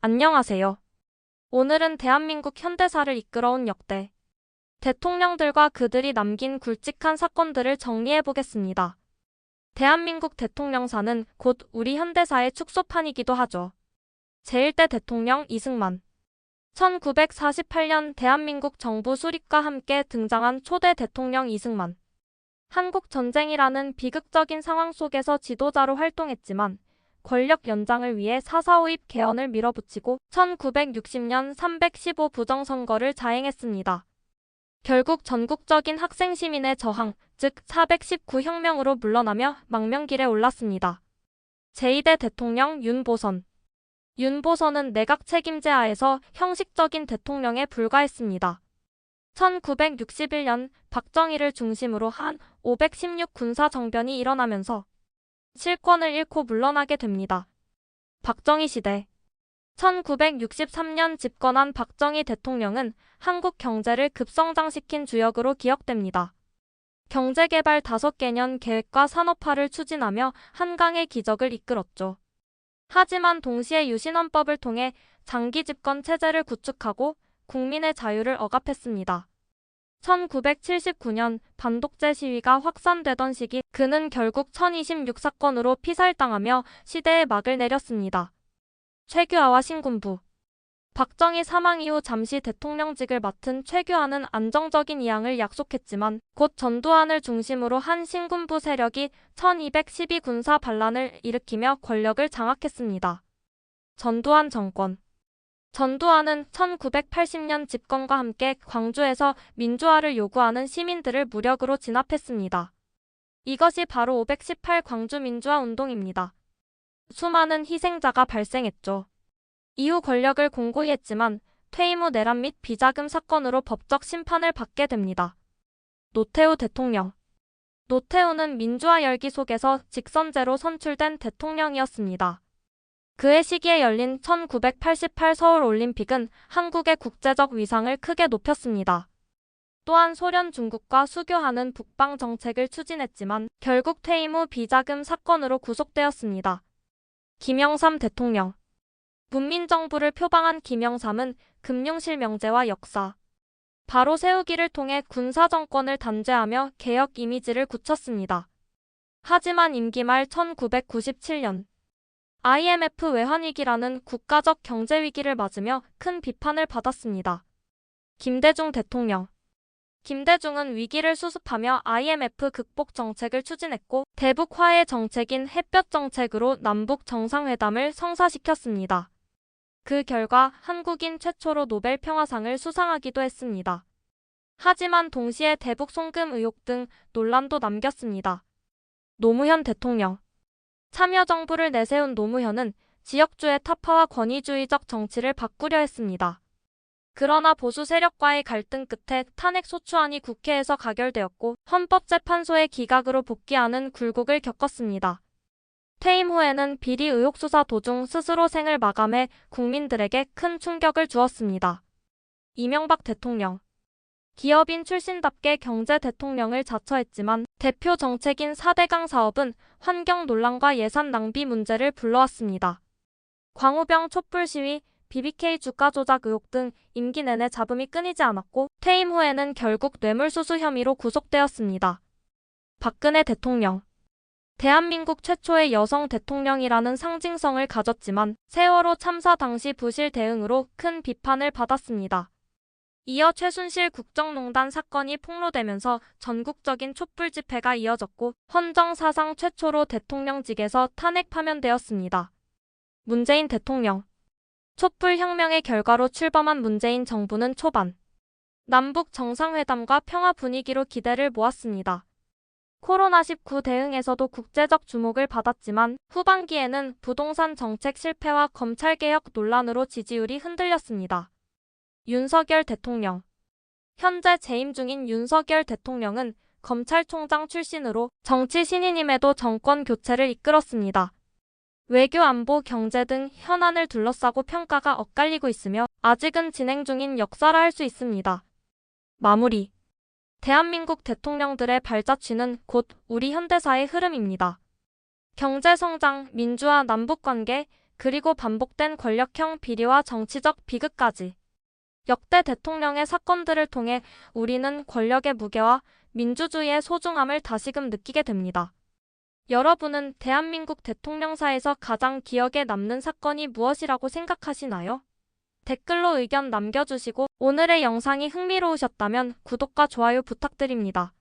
안녕하세요. 오늘은 대한민국 현대사를 이끌어온 역대 대통령들과 그들이 남긴 굵직한 사건들을 정리해 보겠습니다. 대한민국 대통령사는 곧 우리 현대사의 축소판이기도 하죠. 제1대 대통령 이승만. 1948년 대한민국 정부 수립과 함께 등장한 초대 대통령 이승만. 한국전쟁이라는 비극적인 상황 속에서 지도자로 활동했지만 권력 연장을 위해 4.4 5입 개헌을 밀어붙이고 1960년 315 부정선거를 자행했습니다. 결국 전국적인 학생 시민의 저항, 즉 419 혁명으로 물러나며 망명길에 올랐습니다. 제2대 대통령 윤보선. 윤보선은 내각 책임제 하에서 형식적인 대통령에 불과했습니다. 1961년 박정희를 중심으로 한 516 군사 정변이 일어나면서 실권을 잃고 물러나게 됩니다. 박정희 시대. 1963년 집권한 박정희 대통령은 한국 경제를 급성장시킨 주역으로 기억됩니다. 경제개발 5개년 계획과 산업화를 추진하며 한강의 기적을 이끌었죠. 하지만 동시에 유신헌법을 통해 장기 집권 체제를 구축하고 국민의 자유를 억압했습니다. 1979년 반독재 시위가 확산되던 시기 그는 결국 1026사건으로 피살당하며 시대의 막을 내렸습니다. 최규하와 신군부. 박정희 사망 이후 잠시 대통령직을 맡은 최규하는 안정적인 이양을 약속했지만 곧 전두환을 중심으로 한 신군부 세력이 1212 군사 반란을 일으키며 권력을 장악했습니다. 전두환 정권. 전두환은 1980년 집권과 함께 광주에서 민주화를 요구하는 시민들을 무력으로 진압했습니다. 이것이 바로 518 광주 민주화 운동입니다. 수많은 희생자가 발생했죠. 이후 권력을 공고히 했지만 퇴임 후 내란 및 비자금 사건으로 법적 심판을 받게 됩니다. 노태우 대통령. 노태우는 민주화 열기 속에서 직선제로 선출된 대통령이었습니다. 그의 시기에 열린 1988 서울올림픽은 한국의 국제적 위상을 크게 높였습니다. 또한 소련 중국과 수교하는 북방 정책을 추진했지만 결국 퇴임 후 비자금 사건으로 구속되었습니다. 김영삼 대통령. 문민정부를 표방한 김영삼은 금융실명제와 역사, 바로 세우기를 통해 군사정권을 단죄하며 개혁 이미지를 굳혔습니다. 하지만 임기 말 1997년 IMF 외환위기라는 국가적 경제위기를 맞으며 큰 비판을 받았습니다. 김대중 대통령. 김대중은 위기를 수습하며 IMF 극복 정책을 추진했고 대북 화해 정책인 햇볕 정책으로 남북 정상회담을 성사시켰습니다. 그 결과 한국인 최초로 노벨 평화상을 수상하기도 했습니다. 하지만 동시에 대북 송금 의혹 등 논란도 남겼습니다. 노무현 대통령. 참여정부를 내세운 노무현은 지역주의 타파와 권위주의적 정치를 바꾸려 했습니다. 그러나 보수 세력과의 갈등 끝에 탄핵 소추안이 국회에서 가결되었고 헌법재판소의 기각으로 복귀하는 굴곡을 겪었습니다. 퇴임 후에는 비리 의혹 수사 도중 스스로 생을 마감해 국민들에게 큰 충격을 주었습니다. 이명박 대통령. 기업인 출신답게 경제 대통령을 자처했지만 대표 정책인 4대강 사업은 환경 논란과 예산 낭비 문제를 불러왔습니다. 광우병 촛불 시위, BBK 주가 조작 의혹 등 임기 내내 잡음이 끊이지 않았고 퇴임 후에는 결국 뇌물수수 혐의로 구속되었습니다. 박근혜 대통령. 대한민국 최초의 여성 대통령이라는 상징성을 가졌지만 세월호 참사 당시 부실 대응으로 큰 비판을 받았습니다. 이어 최순실 국정농단 사건이 폭로되면서 전국적인 촛불 집회가 이어졌고 헌정 사상 최초로 대통령직에서 탄핵 파면되었습니다. 문재인 대통령. 촛불 혁명의 결과로 출범한 문재인 정부는 초반 남북 정상회담과 평화 분위기로 기대를 모았습니다. 코로나19 대응에서도 국제적 주목을 받았지만 후반기에는 부동산 정책 실패와 검찰개혁 논란으로 지지율이 흔들렸습니다. 윤석열 대통령. 현재 재임 중인 윤석열 대통령은 검찰총장 출신으로 정치 신인임에도 정권 교체를 이끌었습니다. 외교, 안보, 경제 등 현안을 둘러싸고 평가가 엇갈리고 있으며 아직은 진행 중인 역사라 할 수 있습니다. 마무리. 대한민국 대통령들의 발자취는 곧 우리 현대사의 흐름입니다. 경제성장, 민주화, 남북관계, 그리고 반복된 권력형 비리와 정치적 비극까지. 역대 대통령의 사건들을 통해 우리는 권력의 무게와 민주주의의 소중함을 다시금 느끼게 됩니다. 여러분은 대한민국 대통령사에서 가장 기억에 남는 사건이 무엇이라고 생각하시나요? 댓글로 의견 남겨주시고 오늘의 영상이 흥미로우셨다면 구독과 좋아요 부탁드립니다.